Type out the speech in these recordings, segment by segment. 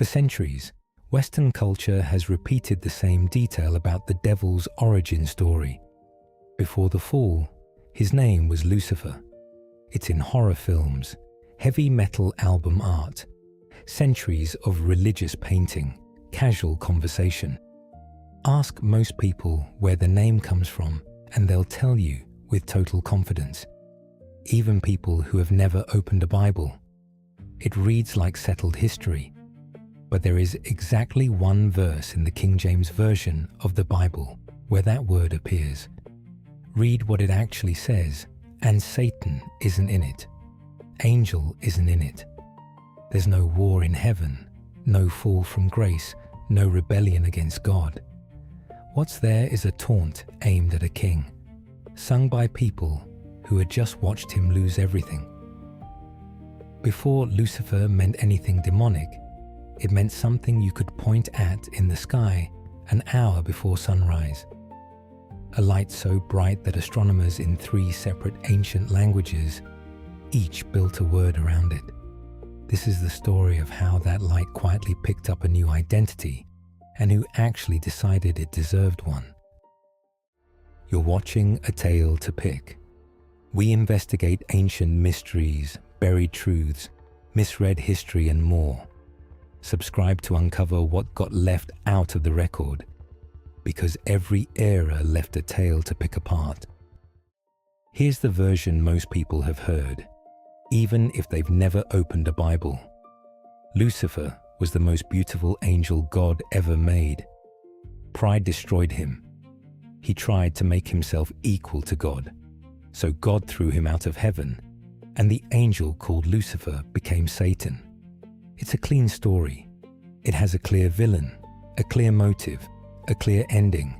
For centuries, Western culture has repeated the same detail about the devil's origin story. Before the fall, his name was Lucifer. It's in horror films, heavy metal album art, centuries of religious painting, casual conversation. Ask most people where the name comes from, and they'll tell you with total confidence. Even people who have never opened a Bible. It reads like settled history, but there is exactly one verse in the King James Version of the Bible where that word appears. Read what it actually says, and Satan isn't in it. Angel isn't in it. There's no war in heaven, no fall from grace, no rebellion against God. What's there is a taunt aimed at a king, sung by people who had just watched him lose everything. Before Lucifer meant anything demonic, it meant something you could point at in the sky an hour before sunrise. A light so bright that astronomers in 3 separate ancient languages each built a word around it. This is the story of how that light quietly picked up a new identity and who actually decided it deserved one. You're watching A Tale to Pick. We investigate ancient mysteries, buried truths, misread history and more. Subscribe to uncover what got left out of the record, because every era left a tale to pick apart. Here's the version most people have heard, even if they've never opened a Bible. Lucifer was the most beautiful angel God ever made. Pride destroyed him. He tried to make himself equal to God, so God threw him out of heaven, and the angel called Lucifer became Satan. It's a clean story. It has a clear villain, a clear motive, a clear ending.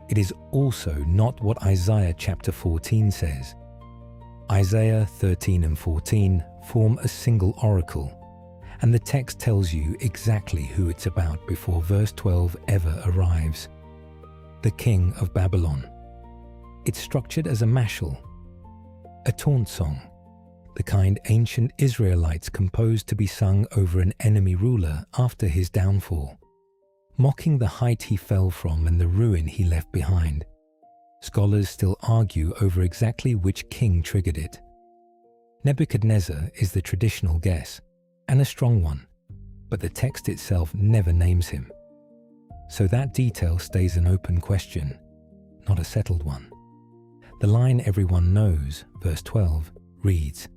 It is also not what Isaiah chapter 14 says. Isaiah 13 and 14 form a single oracle, and the text tells you exactly who it's about before verse 12 ever arrives. The king of Babylon. It's structured as a mashal, a taunt song, the kind ancient Israelites composed to be sung over an enemy ruler after his downfall, mocking the height he fell from and the ruin he left behind. Scholars still argue over exactly which king triggered it. Nebuchadnezzar is the traditional guess, and a strong one, but the text itself never names him. So that detail stays an open question, not a settled one. The line everyone knows, verse 12, reads,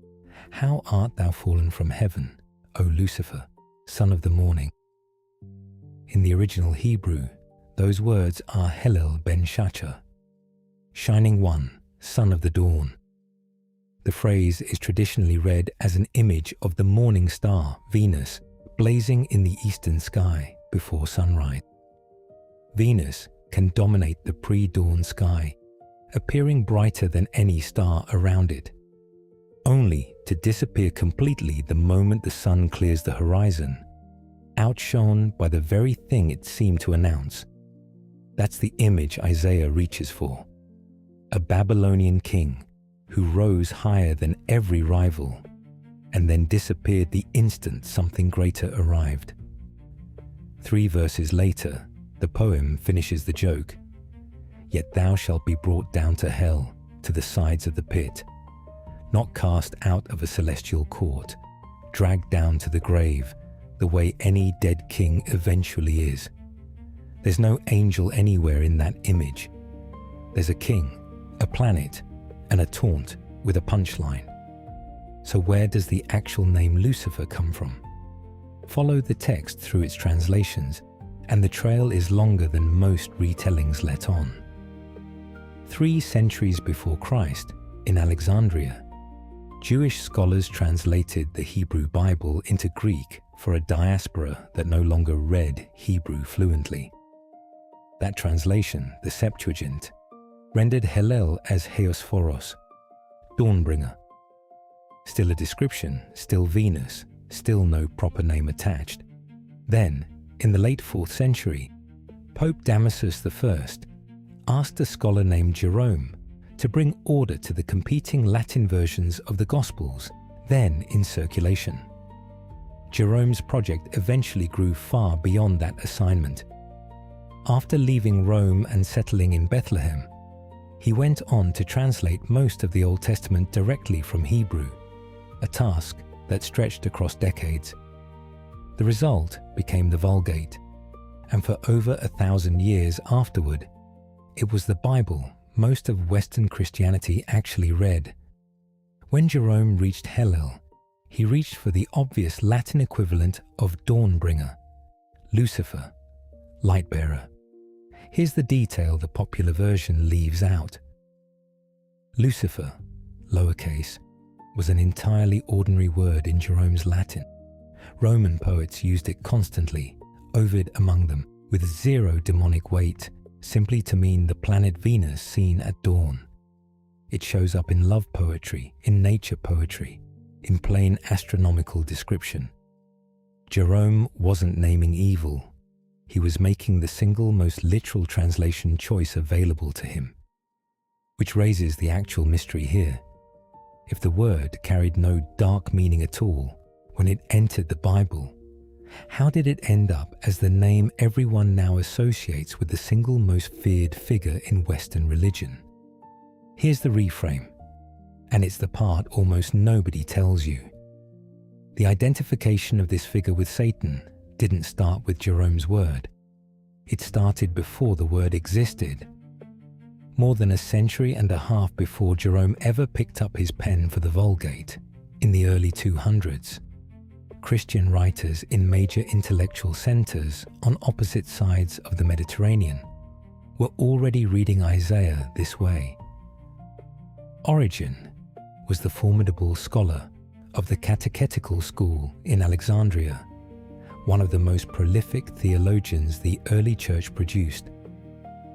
"How art thou fallen from heaven, O Lucifer, son of the morning?" In the original Hebrew, those words are Hillel ben Shachar, shining one, son of the dawn. The phrase is traditionally read as an image of the morning star, Venus, blazing in the eastern sky before sunrise. Venus can dominate the pre-dawn sky, appearing brighter than any star around it, only to disappear completely the moment the sun clears the horizon, outshone by the very thing it seemed to announce. That's the image Isaiah reaches for. A Babylonian king who rose higher than every rival and then disappeared the instant something greater arrived. 3 verses later, the poem finishes the joke. "Yet thou shalt be brought down to hell, to the sides of the pit, not cast out of a celestial court, dragged down to the grave, the way any dead king eventually is." There's no angel anywhere in that image. There's a king, a planet, and a taunt with a punchline. So where does the actual name Lucifer come from? Follow the text through its translations, and the trail is longer than most retellings let on. 3 centuries before Christ, in Alexandria, Jewish scholars translated the Hebrew Bible into Greek for a diaspora that no longer read Hebrew fluently. That translation, the Septuagint, rendered Hillel as Heosphoros, dawnbringer. Still a description, still Venus, still no proper name attached. Then, in the late 4th century, Pope Damasus I asked a scholar named Jerome to bring order to the competing Latin versions of the Gospels then in circulation. Jerome's project eventually grew far beyond that assignment. After leaving Rome and settling in Bethlehem, he went on to translate most of the Old Testament directly from Hebrew, a task that stretched across decades. The result became the Vulgate, and for over 1,000 years afterward, it was the Bible most of Western Christianity actually read. When Jerome reached Hillel, he reached for the obvious Latin equivalent of dawnbringer, Lucifer, light-bearer. Here's the detail the popular version leaves out. Lucifer, lowercase, was an entirely ordinary word in Jerome's Latin. Roman poets used it constantly, Ovid among them, with zero demonic weight, simply to mean the planet Venus seen at dawn. It shows up in love poetry, in nature poetry, in plain astronomical description. Jerome wasn't naming evil. He was making the single most literal translation choice available to him. Which raises the actual mystery here. If the word carried no dark meaning at all when it entered the Bible, how did it end up as the name everyone now associates with the single most feared figure in Western religion? Here's the reframe, and it's the part almost nobody tells you. The identification of this figure with Satan didn't start with Jerome's word. It started before the word existed. More than a century and a half before Jerome ever picked up his pen for the Vulgate, in the early 200s, Christian writers in major intellectual centers on opposite sides of the Mediterranean were already reading Isaiah this way. Origen was the formidable scholar of the catechetical school in Alexandria, one of the most prolific theologians the early church produced.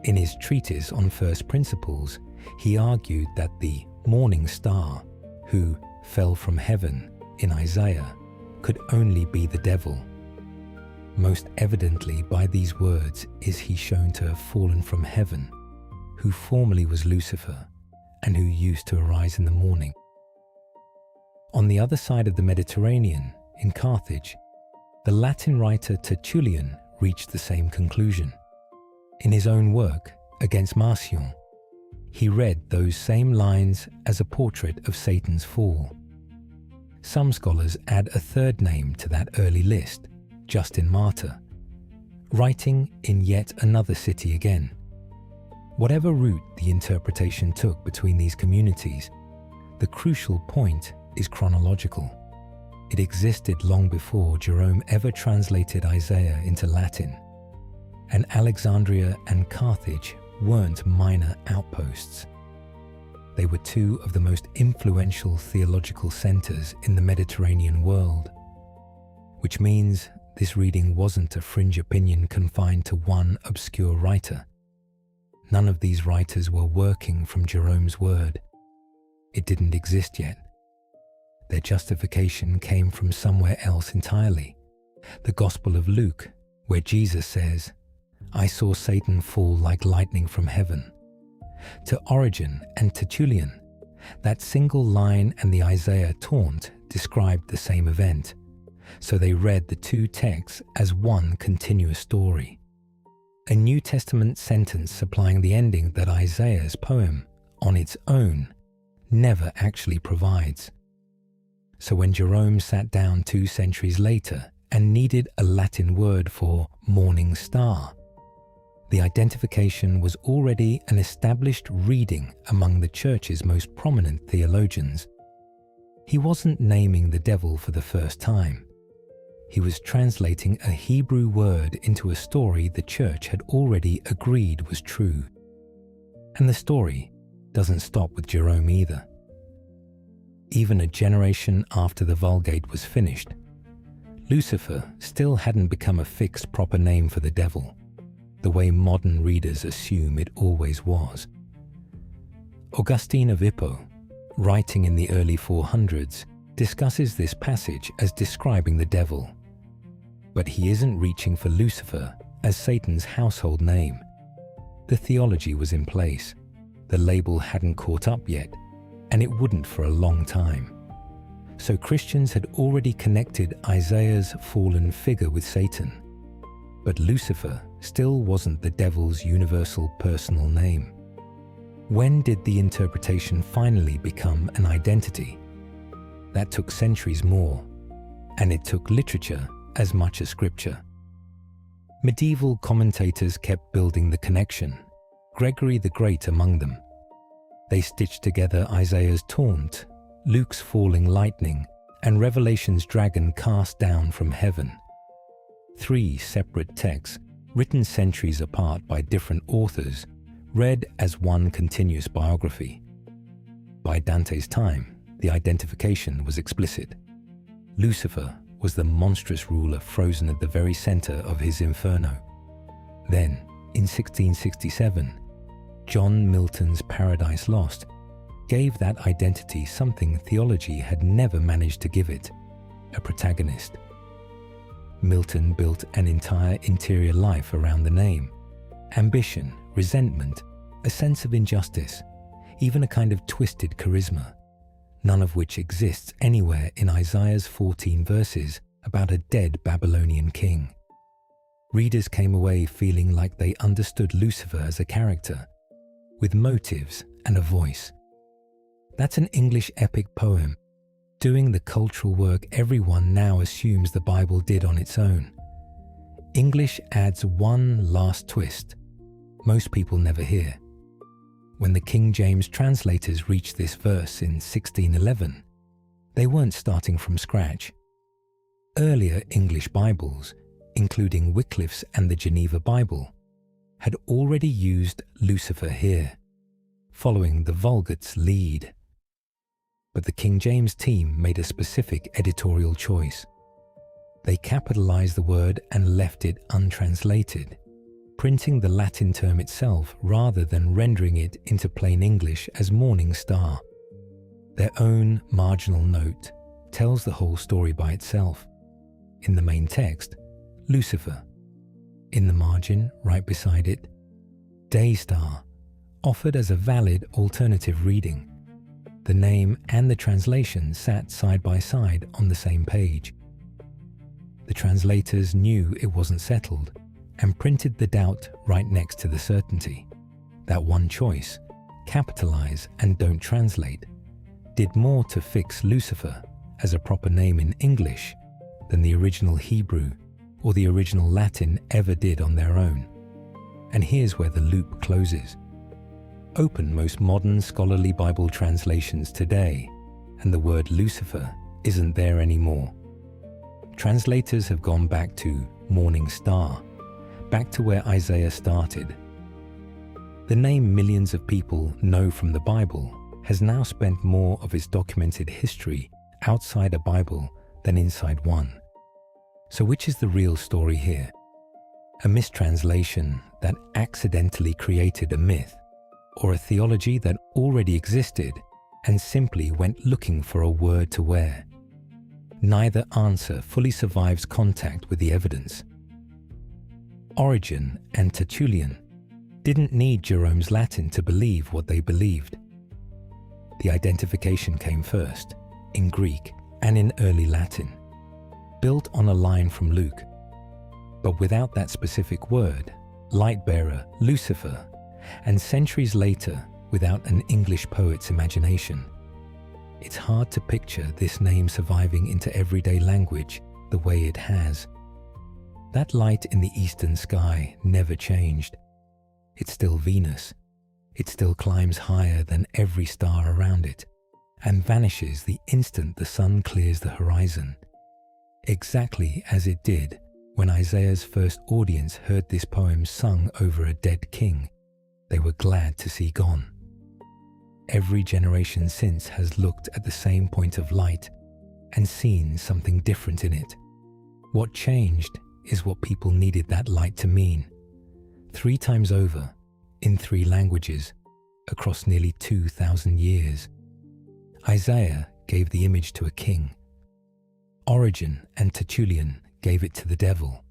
In his treatise on first principles, he argued that the morning star, who fell from heaven in Isaiah, could only be the devil. Most evidently by these words is he shown to have fallen from heaven, who formerly was Lucifer, and who used to arise in the morning. On the other side of the Mediterranean, in Carthage, the Latin writer Tertullian reached the same conclusion. In his own work, Against Marcion, he read those same lines as a portrait of Satan's fall. Some scholars add a third name to that early list, Justin Martyr, writing in yet another city again. Whatever route the interpretation took between these communities, the crucial point is chronological. It existed long before Jerome ever translated Isaiah into Latin, and Alexandria and Carthage weren't minor outposts. They were two of the most influential theological centers in the Mediterranean world, which means this reading wasn't a fringe opinion confined to one obscure writer. None of these writers were working from Jerome's word. It didn't exist yet. Their justification came from somewhere else entirely, the Gospel of Luke, where Jesus says, "I saw Satan fall like lightning from heaven." To Origen and Tertullian, that single line and the Isaiah taunt described the same event, so they read the two texts as one continuous story. A New Testament sentence supplying the ending that Isaiah's poem, on its own, never actually provides. So when Jerome sat down 2 centuries later and needed a Latin word for morning star, the identification was already an established reading among the church's most prominent theologians. He wasn't naming the devil for the first time. He was translating a Hebrew word into a story the church had already agreed was true. And the story doesn't stop with Jerome either. Even a generation after the Vulgate was finished, Lucifer still hadn't become a fixed proper name for the devil, the way modern readers assume it always was. Augustine of Hippo, writing in the early 400s, discusses this passage as describing the devil. But he isn't reaching for Lucifer as Satan's household name. The theology was in place. The label hadn't caught up yet, and it wouldn't for a long time. so Christians had already connected Isaiah's fallen figure with Satan. But Lucifer still wasn't the devil's universal personal name. When did the interpretation finally become an identity? That took centuries more, and it took literature as much as scripture. Medieval commentators kept building the connection, Gregory the Great among them. They stitched together Isaiah's taunt, Luke's falling lightning, and Revelation's dragon cast down from heaven. 3 separate texts, written centuries apart by different authors, read as one continuous biography. By Dante's time, the identification was explicit. Lucifer was the monstrous ruler frozen at the very center of his inferno. Then, in 1667, John Milton's Paradise Lost gave that identity something theology had never managed to give it: a protagonist. Milton built an entire interior life around the name: ambition, resentment, a sense of injustice, even a kind of twisted charisma, none of which exists anywhere in Isaiah's 14 verses about a dead Babylonian king. Readers came away feeling like they understood Lucifer as a character, with motives and a voice. That's an English epic poem, doing the cultural work everyone now assumes the Bible did on its own. English adds one last twist most people never hear. When the King James translators reached this verse in 1611, they weren't starting from scratch. Earlier English Bibles, including Wycliffe's and the Geneva Bible, had already used Lucifer here, following the Vulgate's lead. But the King James team made a specific editorial choice. They capitalized the word and left it untranslated, printing the Latin term itself rather than rendering it into plain English as morning star. Their own marginal note tells the whole story by itself. In the main text, Lucifer. In the margin, right beside it, Day Star, offered as a valid alternative reading. The name and the translation sat side by side on the same page. The translators knew it wasn't settled and printed the doubt right next to the certainty. That one choice, capitalize and don't translate, did more to fix Lucifer as a proper name in English than the original Hebrew or the original Latin ever did on their own. And here's where the loop closes. Open most modern scholarly Bible translations today, and the word Lucifer isn't there anymore. Translators have gone back to morning star, back to where Isaiah started. The name millions of people know from the Bible has now spent more of its documented history outside a Bible than inside one. So which is the real story here? A mistranslation that accidentally created a myth, or a theology that already existed and simply went looking for a word to wear? Neither answer fully survives contact with the evidence. Origen and Tertullian didn't need Jerome's Latin to believe what they believed. The identification came first, in Greek and in early Latin, built on a line from Luke. But without that specific word, light-bearer, Lucifer, and centuries later, without an English poet's imagination, it's hard to picture this name surviving into everyday language the way it has. That light in the eastern sky never changed. It's still Venus. It still climbs higher than every star around it, and vanishes the instant the sun clears the horizon. Exactly as it did when Isaiah's first audience heard this poem sung over a dead king. They were glad to see gone. Every generation since has looked at the same point of light and seen something different in it. What changed is what people needed that light to mean. 3 times over, in 3 languages, across nearly 2,000 years. Isaiah gave the image to a king. Origen and Tertullian gave it to the devil.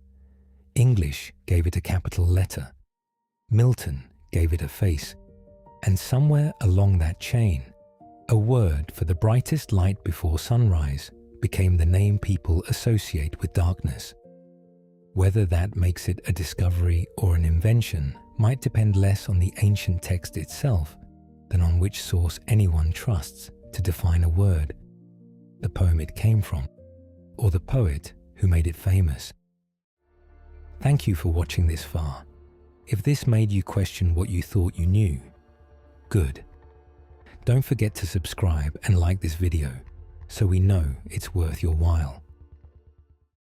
English gave it a capital letter. Milton gave it a face. And somewhere along that chain, A word for the brightest light before sunrise became the name people associate with darkness. Whether that makes it a discovery or an invention might depend less on the ancient text itself than on which source anyone trusts to define a word, the poem it came from, or the poet who made it famous. Thank you for watching this far. If this made you question what you thought you knew, good. Don't forget to subscribe and like this video so we know it's worth your while.